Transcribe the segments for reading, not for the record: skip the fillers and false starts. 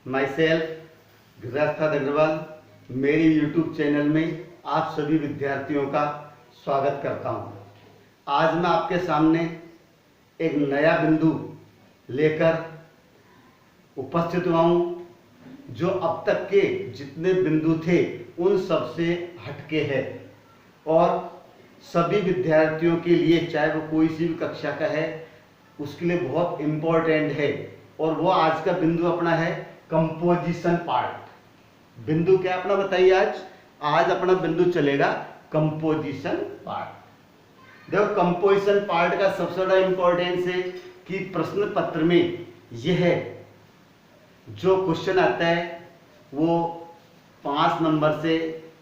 My self गृहस्थ अग्रवाल। मेरे YouTube channel में आप सभी विद्यार्थियों का स्वागत करता हूँ। आज मैं आपके सामने एक नया बिंदु लेकर उपस्थित हुआ हूँ, जो अब तक के जितने बिंदु थे उन सब से हटके है और सभी विद्यार्थियों के लिए, चाहे वो कोई सी भी कक्षा का है, उसके लिए बहुत इम्पोर्टेंट है। और वो आज का बिंदु अपना है कंपोजिशन पार्ट। बिंदु क्या अपना बताइए? आज अपना बिंदु चलेगा कंपोजिशन पार्ट। देखो, कंपोजिशन पार्ट का सबसे बड़ा इंपॉर्टेंस है कि प्रश्न पत्र में यह जो क्वेश्चन आता है वो 5 नंबर से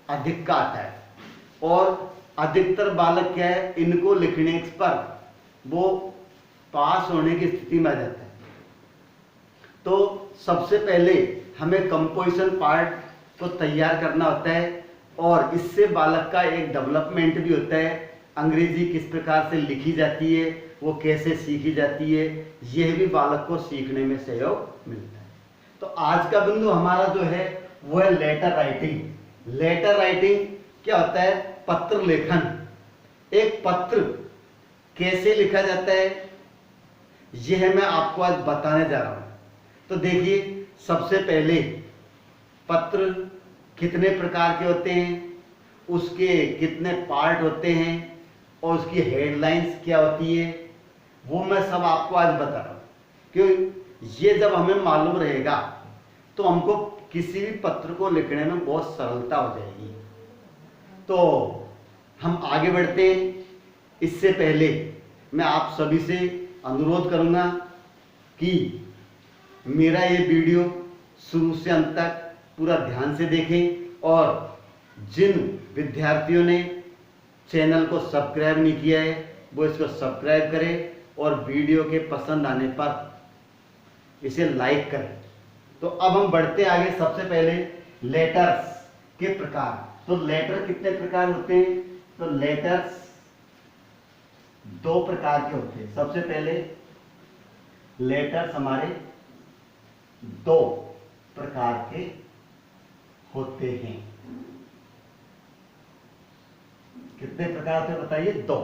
अधिक का आता है और अधिकतर बालक क्या है, इनको लिखने पर वो पास होने की स्थिति में आ जाता है। तो सबसे पहले हमें कंपोजिशन पार्ट को तैयार करना होता है और इससे बालक का एक डेवलपमेंट भी होता है। अंग्रेजी किस प्रकार से लिखी जाती है, वो कैसे सीखी जाती है, यह भी बालक को सीखने में सहयोग मिलता है। तो आज का बिंदु हमारा जो है वो है लेटर राइटिंग। लेटर राइटिंग क्या होता है? पत्र लेखन। एक पत्र कैसे लिखा जाता है यह मैं आपको आज बताने जा रहा हूं। तो देखिए, सबसे पहले पत्र कितने प्रकार के होते हैं, उसके कितने पार्ट होते हैं और उसकी हेडलाइंस क्या होती है, वो मैं सब आपको आज बता रहा हूं। क्योंकि ये जब हमें मालूम रहेगा तो हमको किसी भी पत्र को लिखने में बहुत सरलता हो जाएगी। तो हम आगे बढ़ते हैं। इससे पहले मैं आप सभी से अनुरोध करूंगा कि मेरा ये वीडियो शुरू से अंत तक पूरा ध्यान से देखें और जिन विद्यार्थियों ने चैनल को सब्सक्राइब नहीं किया है वो इसको सब्सक्राइब करें और वीडियो के पसंद आने पर इसे लाइक करें। तो अब हम बढ़ते हैं आगे। सबसे पहले लेटर्स के प्रकार। तो लेटर कितने प्रकार होते हैं? तो लेटर्स 2 प्रकार के होते हैं। सबसे पहले लेटर्स हमारे 2 प्रकार के होते हैं। कितने प्रकार से बताइए? 2।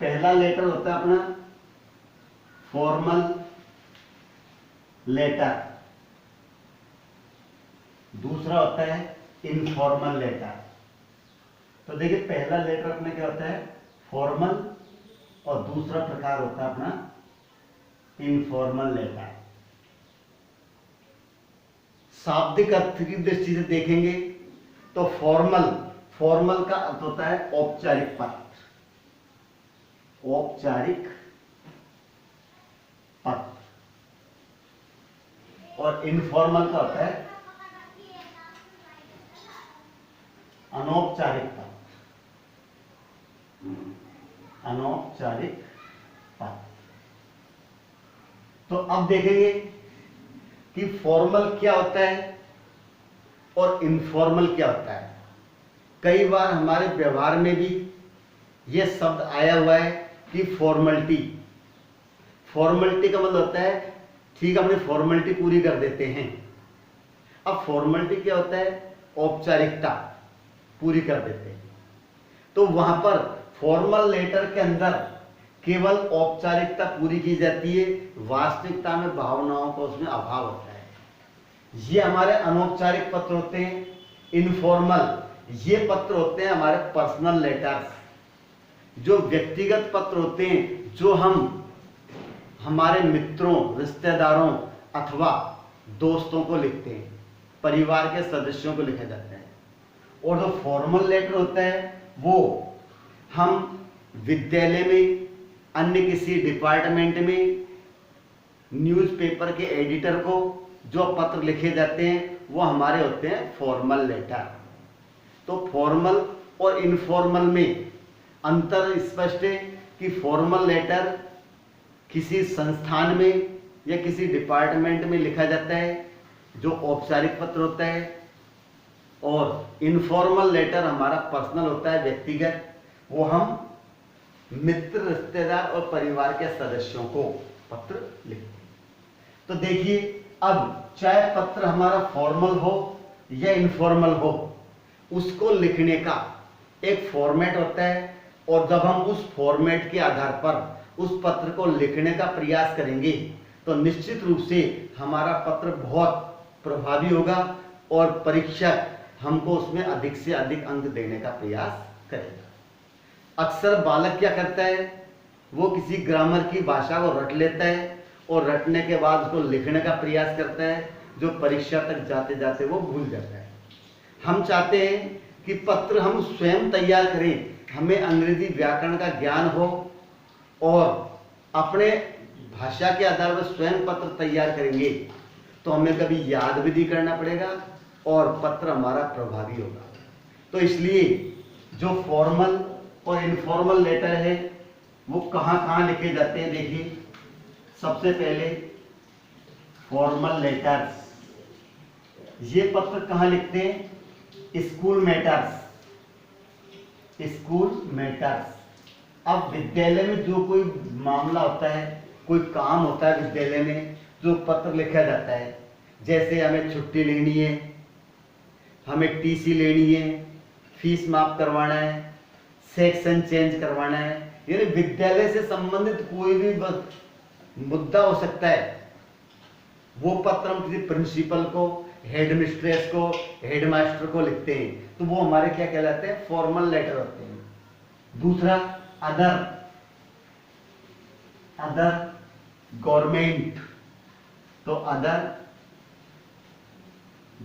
पहला लेटर होता है अपना फॉर्मल लेटर, दूसरा होता है इनफॉर्मल लेटर। तो देखिए, पहला लेटर अपने क्या होता है? फॉर्मल, और दूसरा प्रकार होता है अपना इनफॉर्मल लेटर। शाब्दिक अर्थ की दृष्टि से देखेंगे तो फॉर्मल का अर्थ होता है औपचारिक पत्र, औपचारिक पत्र। और इनफॉर्मल का होता है अनौपचारिक पत्र, अनौपचारिक पत्र। तो अब देखेंगे कि फॉर्मल क्या होता है और इनफॉर्मल क्या होता है। कई बार हमारे व्यवहार में भी यह शब्द आया हुआ है कि फॉर्मेलिटी। फॉर्मेलिटी का मतलब होता है ठीक, हमने फॉर्मेलिटी पूरी कर देते हैं। अब फॉर्मेलिटी क्या होता है? औपचारिकता पूरी कर देते हैं। तो वहां पर फॉर्मल लेटर के अंदर केवल औपचारिकता पूरी की जाती है, वास्तविकता में भावनाओं का उसमें अभाव होता है। ये हमारे अनौपचारिक पत्र होते हैं। इनफॉर्मल ये पत्र होते हैं हमारे पर्सनल लेटर्स, जो व्यक्तिगत पत्र होते हैं, जो हम हमारे मित्रों, रिश्तेदारों अथवा दोस्तों को लिखते हैं, परिवार के सदस्यों को लिखा जाता है। और जो फॉर्मल लेटर होता है वो हम विद्यालय में, अन्य किसी डिपार्टमेंट में, न्यूज़पेपर के एडिटर को जो पत्र लिखे जाते हैं वो हमारे होते हैं फॉर्मल लेटर। तो फॉर्मल और इनफॉर्मल में अंतर स्पष्ट है कि फॉर्मल लेटर किसी संस्थान में या किसी डिपार्टमेंट में लिखा जाता है, जो औपचारिक पत्र होता है, और इनफॉर्मल लेटर हमारा पर्सनल होता है, व्यक्तिगत। वो हम मित्र, रिश्तेदार और परिवार के सदस्यों को पत्र लिखते हैं। तो देखिए, अब चाहे पत्र हमारा फॉर्मल हो या इनफॉर्मल हो, उसको लिखने का एक फॉर्मेट होता है, और जब हम उस फॉर्मेट के आधार पर उस पत्र को लिखने का प्रयास करेंगे तो निश्चित रूप से हमारा पत्र बहुत प्रभावी होगा और परीक्षक हमको उसमें अधिक से अधिक अंक देने का प्रयास करेगा। अक्सर बालक क्या करता है, वो किसी ग्रामर की भाषा को रट लेता है और रटने के बाद उसको लिखने का प्रयास करता है, जो परीक्षा तक जाते जाते वो भूल जाता है। हम चाहते हैं कि पत्र हम स्वयं तैयार करें, हमें अंग्रेजी व्याकरण का ज्ञान हो और अपने भाषा के आधार पर स्वयं पत्र तैयार करेंगे तो हमें कभी याद भी नहीं करना पड़ेगा और पत्र हमारा प्रभावी होगा। तो इसलिए जो फॉर्मल और इनफॉर्मल लेटर है वो कहाँ कहाँ लिखे जाते हैं, देखिए। सबसे पहले फॉर्मल लेटर्स, ये पत्र कहाँ लिखते हैं, स्कूल मैटर्स, स्कूल मैटर्स। अब विद्यालय में जो कोई मामला होता है, कोई काम होता है विद्यालय में, जो पत्र लिखा जाता है, जैसे हमें छुट्टी लेनी है, हमें टीसी लेनी है, फीस माफ करवाना है, सेक्शन चेंज करवाना है, यानी विद्यालय से संबंधित कोई भी मुद्दा हो सकता है, वो पत्र हम किसी प्रिंसिपल को, हेड मिस्ट्रेस को, हेड मास्टर को लिखते हैं, तो वो हमारे क्या कहलाते हैं, फॉर्मल लेटर होते हैं। दूसरा अदर गवर्नमेंट, तो other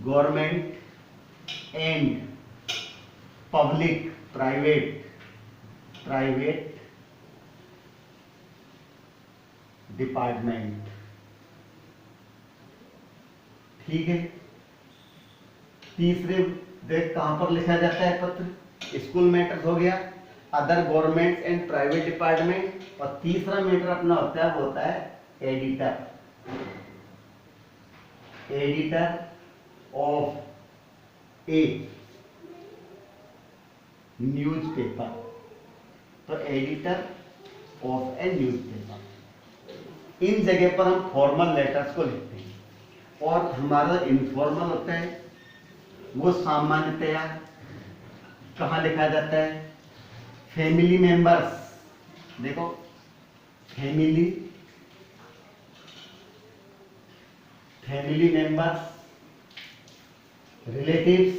government and public, private department, ठीक है। तीसरे देख कहां पर लिखा जाता है पत्र, स्कूल मैटर्स हो गया, other government and private department, और तीसरा मैटर अपना होता है वो होता है एडिटर ऑफ ए न्यूज़पेपर, तो एडिटर ऑफ ए न्यूज़पेपर। इन जगह पर हम फॉर्मल लेटर्स को लिखते हैं, और हमारा इनफॉर्मल होता है वो सामान्यतया कहाँ लिखा जाता है, फैमिली मेंबर्स, देखो family members, relatives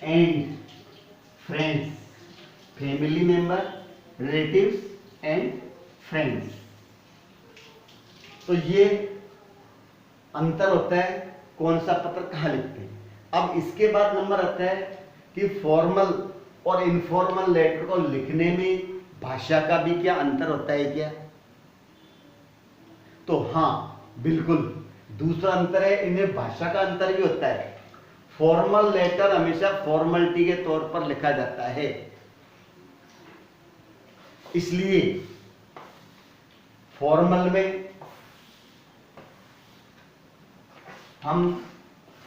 and friends, family member, relatives and friends. तो ये अंतर होता है कौन सा पत्र कहाँ लिखते हैं। अब इसके बाद नंबर आता है कि फॉर्मल और इनफॉर्मल लेटर को लिखने में भाषा का भी क्या अंतर होता है क्या, तो हाँ बिल्कुल, दूसरा अंतर है, इनमें भाषा का अंतर भी होता है। फॉर्मल लेटर हमेशा फॉर्मेलिटी के तौर पर लिखा जाता है, इसलिए फॉर्मल में हम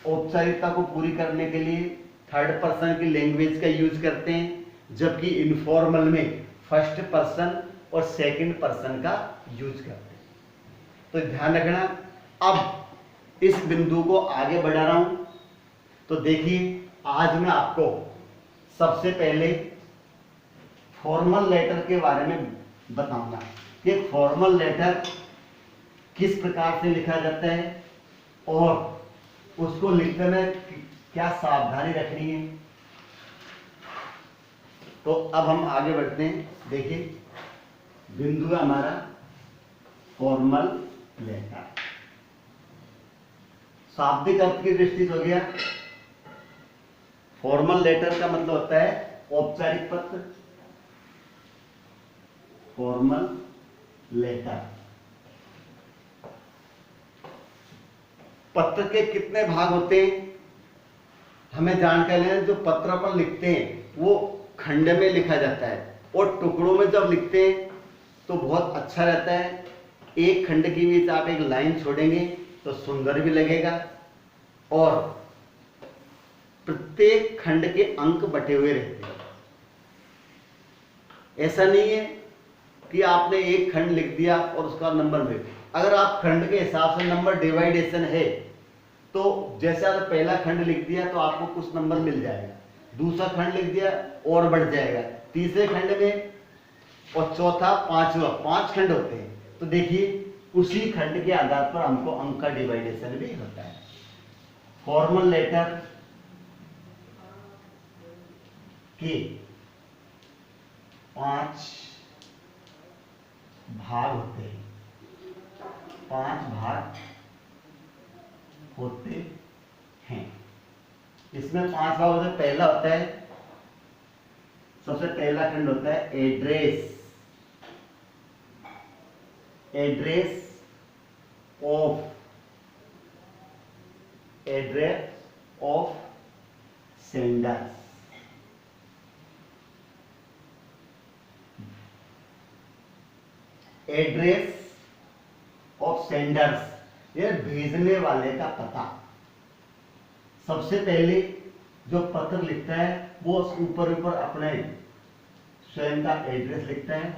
औपचारिकता को पूरी करने के लिए थर्ड पर्सन की लैंग्वेज का यूज करते हैं, जबकि इनफॉर्मल में फर्स्ट पर्सन और सेकंड पर्सन का यूज करते हैं। तो ध्यान रखना। अब इस बिंदु को आगे बढ़ा रहा हूं, तो देखिए आज मैं आपको सबसे पहले फॉर्मल लेटर के बारे में बताऊंगा कि फॉर्मल लेटर किस प्रकार से लिखा जाता है और उसको लिखने में क्या सावधानी रखनी है। तो अब हम आगे बढ़ते हैं। देखिए बिंदु है हमारा फॉर्मल लेटर। शाब्दिक अर्थ की दृष्टि से हो गया, फॉर्मल लेटर का मतलब होता है औपचारिक पत्र, फॉर्मल लेटर। पत्र के कितने भाग होते हैं हमें जानकारी लेना। जो पत्र पर लिखते हैं वो खंड में लिखा जाता है, और टुकड़ों में जब लिखते हैं तो बहुत अच्छा रहता है। एक खंड के बीच आप एक लाइन छोड़ेंगे तो सुंदर भी लगेगा, और प्रत्येक खंड के अंक बटे हुए रहते हैं। ऐसा नहीं है कि आपने एक खंड लिख दिया और उसका नंबर मिल गया। अगर आप खंड के हिसाब से नंबर डिवाइडेशन है तो जैसे आपने पहला खंड लिख दिया तो आपको कुछ नंबर मिल जाएगा, दूसरा खंड लिख दिया और बढ़ जाएगा, तीसरे खंड में और चौथा पांचवा, 5 खंड होते हैं। तो देखिए उसी खंड के आधार पर हमको अंक का डिवाइडेशन भी होता है। फॉर्मल लेटर के 5 भाग होते हैं, 5 भाग होते हैं। इसमें 5 भाग होते हैं। पहला होता है, सबसे पहला खंड होता है address, address of senders. Address of senders, ये भेजने वाले का पता। सबसे पहले जो पत्र लिखता है वो ऊपर अपने स्वयं का एड्रेस लिखता है,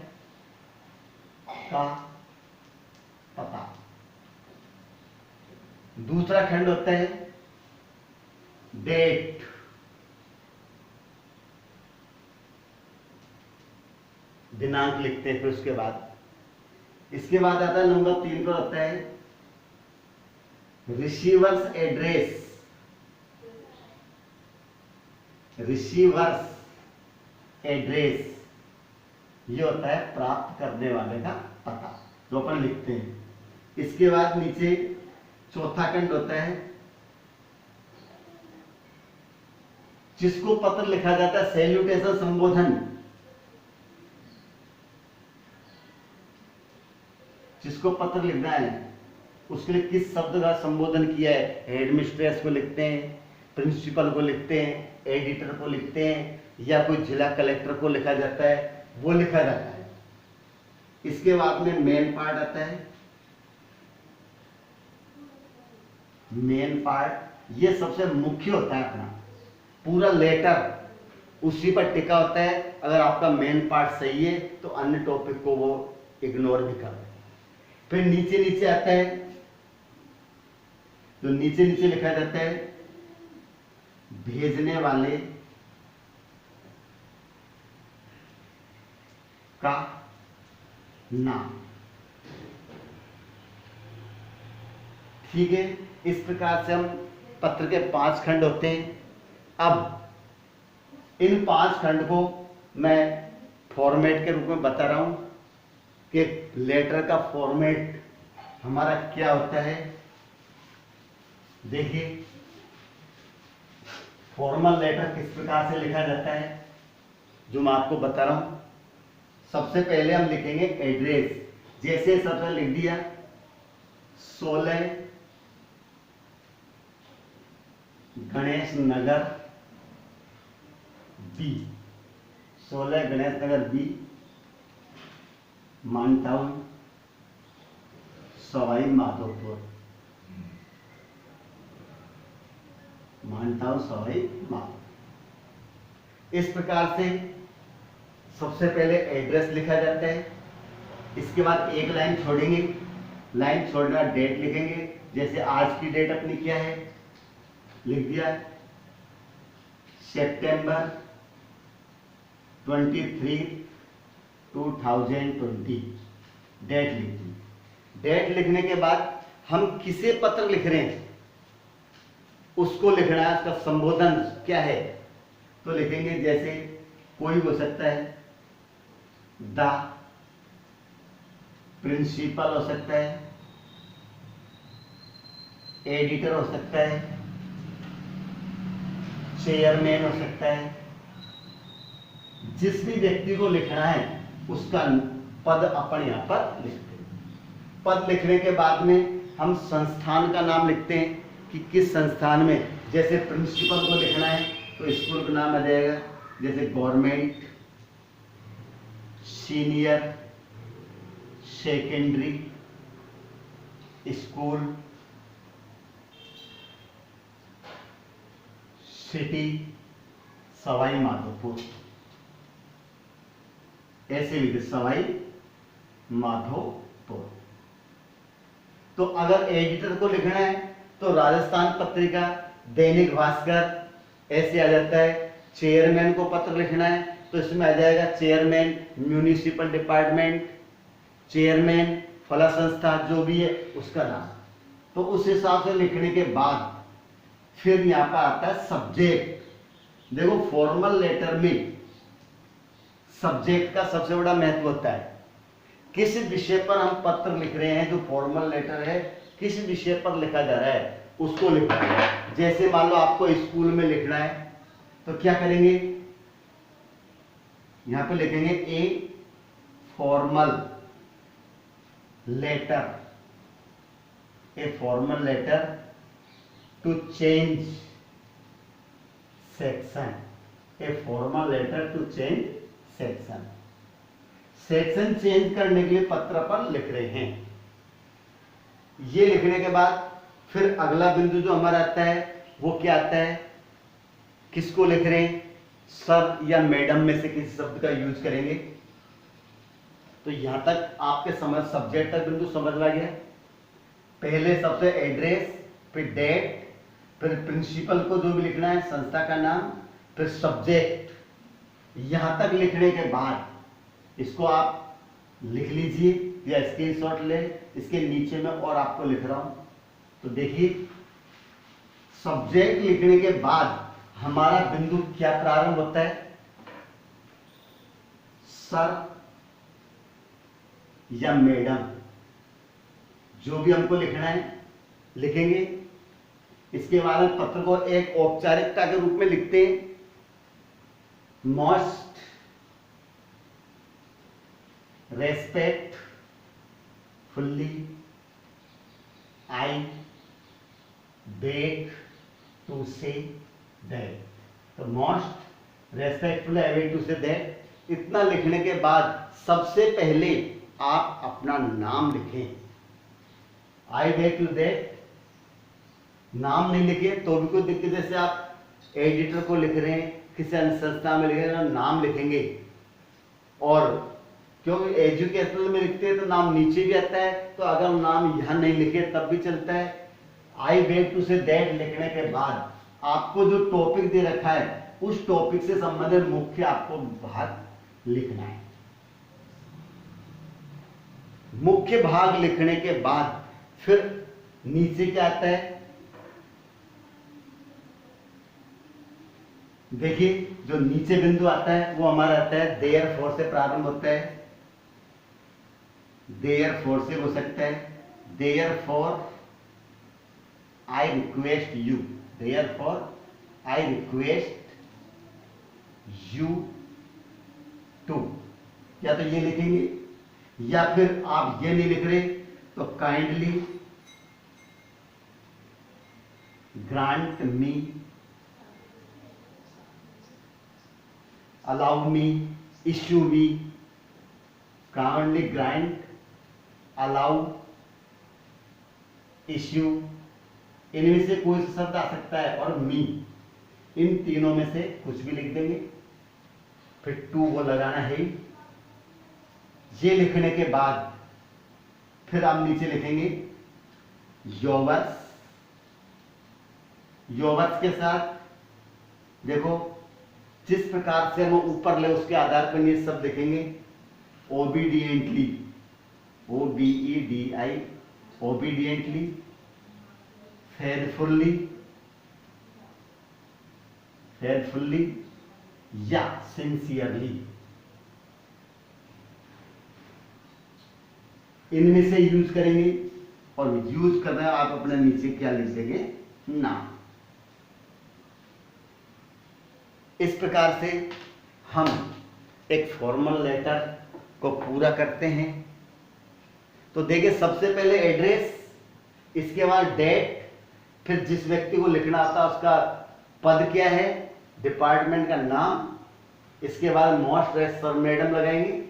का पता। दूसरा खंड होता है डेट, दिनांक लिखते हैं। फिर उसके बाद इसके बाद आता है नंबर 3 पर होता है रिसीवर्स एड्रेस, रिसीवर्स एड्रेस ये होता है प्राप्त करने वाले का पता, जो अपन लिखते हैं। इसके बाद नीचे चौथा खंड होता है जिसको पत्र लिखा जाता है सैल्यूटेशन, संबोधन। जिसको पत्र लिखना है उसके लिए किस शब्द का संबोधन किया है, हेडमिस्ट्रेस को लिखते हैं, प्रिंसिपल को लिखते हैं, एडिटर को लिखते हैं, या कोई जिला कलेक्टर को लिखा जाता है, वो लिखा जाता है। इसके बाद में मेन पार्ट आता है। मेन पार्ट ये सबसे मुख्य होता है, अपना पूरा लेटर उसी पर टिका होता है। अगर आपका मेन पार्ट सही है तो अन्य टॉपिक को वो इग्नोर भी कर देगा। फिर नीचे नीचे आता है, तो नीचे नीचे लिखा जाता है भेजने वाले का नाम। ठीक है, इस प्रकार से हम पत्र के 5 खंड होते हैं। अब इन 5 खंड को मैं फॉर्मेट के रूप में बता रहा हूं कि लेटर का फॉर्मेट हमारा क्या होता है। देखिए फॉर्मल लेटर किस प्रकार से लिखा जाता है जो मैं आपको बता रहा हूं। सबसे पहले हम लिखेंगे एड्रेस, जैसे सबसे लिख दिया 16 गणेश नगर बी, 16 गणेश नगर बी, मानटाउन, सवाई माधोपुर, मानटाउन सवाई माधोपुर। इस प्रकार से सबसे पहले एड्रेस लिखा जाता है। इसके बाद एक लाइन छोड़ेंगे, लाइन छोड़ना डेट लिखेंगे। जैसे आज की डेट अपनी क्या है, लिख दिया सितंबर 23, 2020, डेट लिख दी। डेट लिखने के बाद हम किसे पत्र लिख रहे हैं उसको लिखना है, उसका संबोधन क्या है तो लिखेंगे। जैसे कोई हो सकता है द प्रिंसिपल हो सकता है, एडिटर हो सकता है, चेयरमैन हो सकता है। जिस भी व्यक्ति को लिखना है उसका पद अपन यहां पर लिखते हैं। पद लिखने के बाद में हम संस्थान का नाम लिखते हैं कि किस संस्थान में। जैसे प्रिंसिपल को लिखना है तो स्कूल का नाम आ जाएगा, जैसे government senior secondary school, city Sawai Madhopur, ऐसे भी सवाई माधोपुर। तो अगर एडिटर को लिखना है तो राजस्थान पत्रिका, दैनिक भास्कर ऐसे आ जाता है। चेयरमैन को पत्र लिखना है तो इसमें आ जाएगा चेयरमैन म्यूनिसिपल डिपार्टमेंट, चेयरमैन फला संस्था, जो भी है उसका नाम। तो उस हिसाब से लिखने के बाद फिर यहाँ पर आता है सब्जेक्ट। देखो फॉर्मल लेटर में सब्जेक्ट का सबसे बड़ा महत्व होता है। किस विषय पर हम पत्र लिख रहे हैं, जो फॉर्मल लेटर है किस विषय पर लिखा जा रहा है उसको लिखना है। जैसे मान लो आपको स्कूल में लिखना है तो क्या करेंगे, यहां पे लिखेंगे a formal letter, a formal letter to change section, a formal letter to change section. Section change करने के लिए पत्र पर लिख रहे हैं। ये लिखने के बाद फिर अगला बिंदु जो हमारा आता है वो क्या आता है, किसको लिख रहे हैं, सर या मैडम में से किसी शब्द का यूज करेंगे। तो यहां तक आपके समझ सब्जेक्ट तक बिंदु समझ में आ गया। पहले सबसे एड्रेस, फिर डेट, फिर प्रिंसिपल को जो भी लिखना है संस्था का नाम, फिर सब्जेक्ट। यहां तक लिखने के बाद इसको आप लिख लीजिए या स्क्रीनशॉट ले। इसके नीचे में और आपको लिख रहा हूं तो देखिए, सब्जेक्ट लिखने के बाद हमारा बिंदु क्या प्रारंभ होता है, सर या मैडम, जो भी हमको लिखना है लिखेंगे। इसके बाद हम पत्र को एक औपचारिकता के रूप में लिखते हैं, most respectfully I beg to say that। तो most respectfully I beg to say that, इतना लिखने के बाद सबसे पहले आप अपना नाम लिखें। I beg to that, नाम नहीं लिखे तो भी कोई दिक्कत, जैसे आप एडिटर को लिख रहे हैं, किसी अन्य संस्था में लिख रहे हैं, नाम लिखेंगे। और क्योंकि एजुकेशनल में लिखते हैं तो नाम नीचे भी आता है, तो अगर नाम यहां नहीं लिखे तब भी चलता है। I beg to say that लिखने के बाद आपको जो टॉपिक दे रखा है उस टॉपिक से संबंधित मुख्य आपको भाग लिखना है। मुख्य भाग लिखने के बाद फिर नीचे क्या आता है, देखिए जो नीचे बिंदु आता है वो हमारा आता है देयरफॉर से प्रारंभ होता है। देयरफॉर से हो सकता है therefore I request you, therefore I request you to, या तो ये लिखेंगे, या फिर आप ये नहीं लिख रहे तो kindly grant me, allow me, issue me, kindly grant, allow, issue, इनमें से कोई सा शब्द आ सकता है, और मी, इन तीनों में से कुछ भी लिख देंगे। फिर टू वो लगाना है। ये लिखने के बाद फिर आप नीचे लिखेंगे योवर्स। योवर्स के साथ देखो जिस प्रकार से हम ऊपर ले उसके आधार पर ये सब लिखेंगे। ओबीडियंटली, OBEDI, ओबीडियंटली, फेथफुल्ली, फेथफुल्ली या सिंसियरली, इनमें से यूज करेंगे। और यूज करना है आप अपने नीचे क्या लिख देंगे, नाम। इस प्रकार से हम एक फॉर्मल लेटर को पूरा करते हैं। तो देखिए सबसे पहले एड्रेस, इसके बाद डेट, फिर जिस व्यक्ति को लिखना आता है उसका पद क्या है, डिपार्टमेंट का नाम, इसके बाद मोस्ट रेस्पेक्ट मैडम लगाएंगे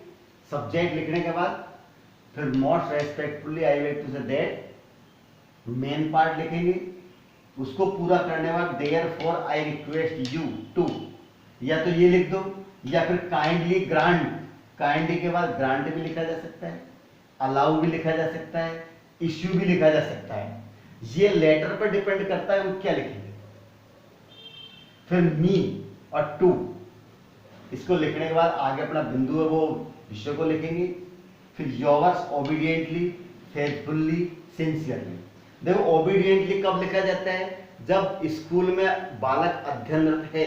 सब्जेक्ट लिखने के बाद, फिर most respectfully I beg to say that, main part लिखेंगे। उसको पूरा करने के बाद therefore I request you to, या तो ये लिख दो या फिर काइंडली ग्रांट, काइंडली के बाद ग्रांट भी लिखा जा सकता है, अलाउ भी लिखा जा सकता है, इश्यू भी लिखा जा सकता है। ये लेटर पर डिपेंड करता है हम क्या लिखेंगे। फिर मी और टू, इसको लिखने के बाद आगे अपना बिंदु है वो विषय को लिखेंगे। फिर योवर्स ओबीडियंटली, फेथफुल्ली, सिंसियरली। देखो ओबीडियंटली कब लिखा जाता है? जब स्कूल में बालक अध्ययनरत है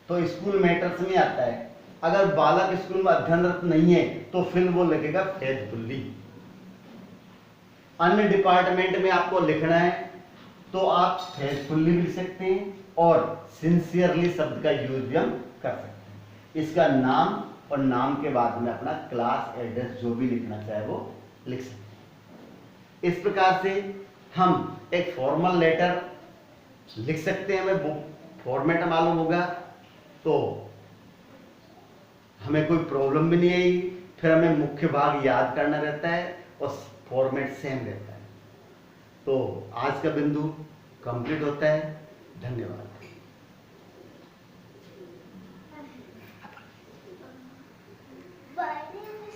तो स्कूल मैटर्स में आता है। अगर बालक स्कूल में अध्ययनरत नहीं है तो फिर वो लिखेगा फेथफुल्ली। अन्य डिपार्टमेंट में आपको लिखना है तो आप फेथफुल्ली भी लिख सकते हैं और सिंसियरली शब्द का यूज भी हम कर सकते हैं। इसका नाम और नाम के बाद में अपना क्लास एड्रेस जो भी लिखना चाहे वो लिख सकते हैं। इस प्रकार से हम एक फॉर्मल लेटर लिख सकते हैं। हमें फॉर्मेट मालूम होगा तो हमें कोई प्रॉब्लम भी नहीं आएगी। फिर हमें मुख्य भाग याद करना रहता है और फॉर्मेट सेम रहता है। तो आज का बिंदु कंप्लीट होता है। धन्यवाद।